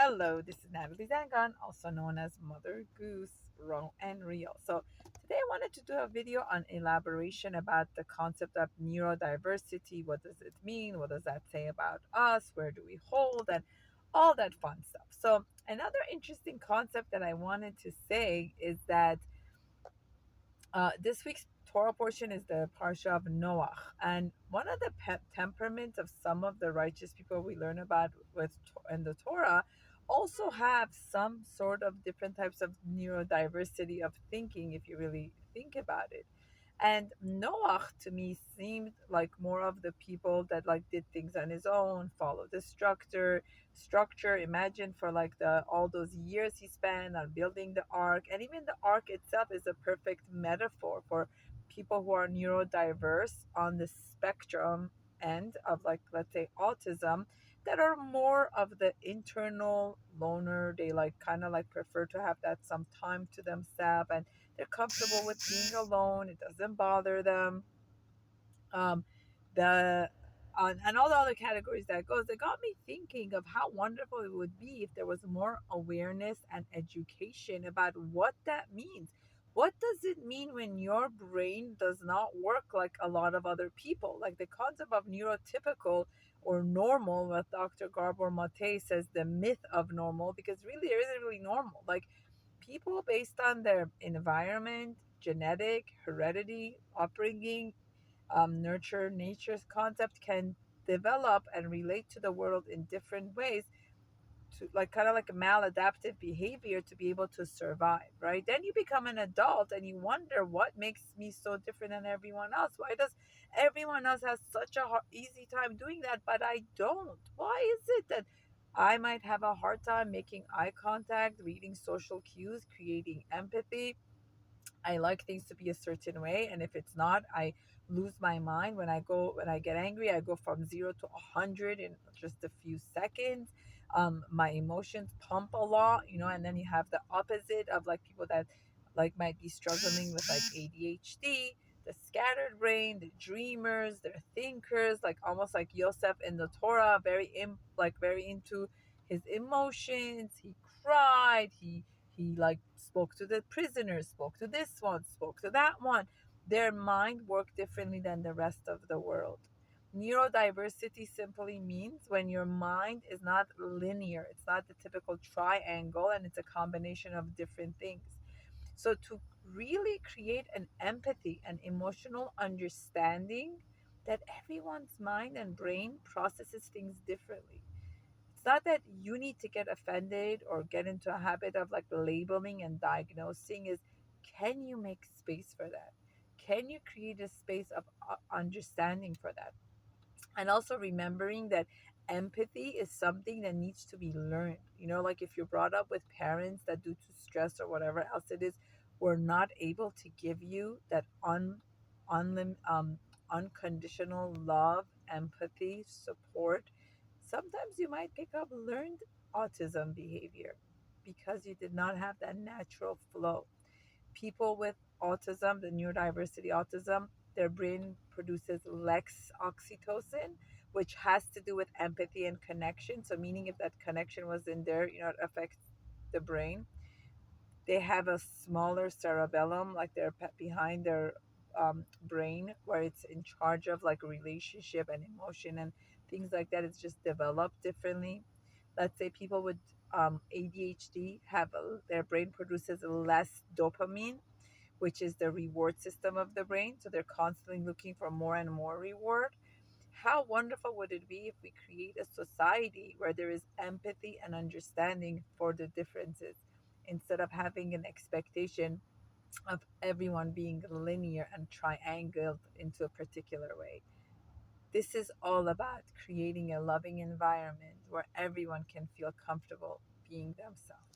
Hello, this is Natalie Zangon, also known as Mother Goose, Raw and Real. So, today I wanted to do a video on elaboration about the concept of neurodiversity. What does it mean? What does that say about us? Where do we hold? And all that fun stuff. So, another interesting concept that I wanted to say is that this week's Torah portion is the Parsha of Noach, and one of the temperaments of some of the righteous people we learn about in the Torah also have some sort of different types of neurodiversity of thinking, if you really think about it. And Noach to me seemed like more of the people that like did things on his own, followed the structure. Imagine for like the all those years he spent on building the ark, and even the ark itself is a perfect metaphor for people who are neurodiverse on the spectrum end of, like, let's say autism, that are more of the internal loner. They like kind of like prefer to have that some time to themselves, and they're comfortable with being alone. It doesn't bother them. Um, the and all the other categories that goes. It got me thinking of how wonderful it would be if there was more awareness and education about what that means. What does it mean when your brain does not work like a lot of other people? Like the concept of neurotypical or normal, what Dr. Gabor Mate says, the myth of normal, because really there isn't really normal. Like people based on their environment, genetic, heredity, upbringing, nurture, nature's concept can develop and relate to the world in different ways, to like kind of like a maladaptive behavior to be able to survive, right? Then you become an adult and you wonder, what makes me so different than everyone else? Why does everyone else has such a easy time doing that, but I don't? Why is it that I might have a hard time making eye contact, reading social cues, creating empathy? I like things to be a certain way, and if it's not, I lose my mind. When I get angry, I go from 0 to 100 in just a few seconds. My emotions pump a lot, and then you have the opposite of like people that like might be struggling with like ADHD, the scattered brain, the dreamers, they're thinkers, like almost like Yosef in the Torah, very into his emotions. He cried. He like spoke to the prisoners, spoke to this one, spoke to that one. Their mind worked differently than the rest of the world. Neurodiversity simply means when your mind is not linear, it's not the typical triangle, and it's a combination of different things. So to really create an empathy and emotional understanding, that everyone's mind and brain processes things differently. It's not that you need to get offended or get into a habit of like labeling and diagnosing. Is, can you make space for that? Can you create a space of understanding for that? And also remembering that empathy is something that needs to be learned. Like if you're brought up with parents that, due to stress or whatever else it is, were not able to give you that unconditional love, empathy, support, sometimes you might pick up learned autism behavior because you did not have that natural flow. People with autism, the neurodiversity autism, their brain produces less oxytocin, which has to do with empathy and connection. So, meaning if that connection was in there, it affects the brain. They have a smaller cerebellum, like they're behind their brain, where it's in charge of like relationship and emotion and things like that. It's just developed differently. Let's say people with ADHD have their brain produces less dopamine, which is the reward system of the brain. So they're constantly looking for more and more reward. How wonderful would it be if we create a society where there is empathy and understanding for the differences, instead of having an expectation of everyone being linear and triangled into a particular way? This is all about creating a loving environment where everyone can feel comfortable being themselves.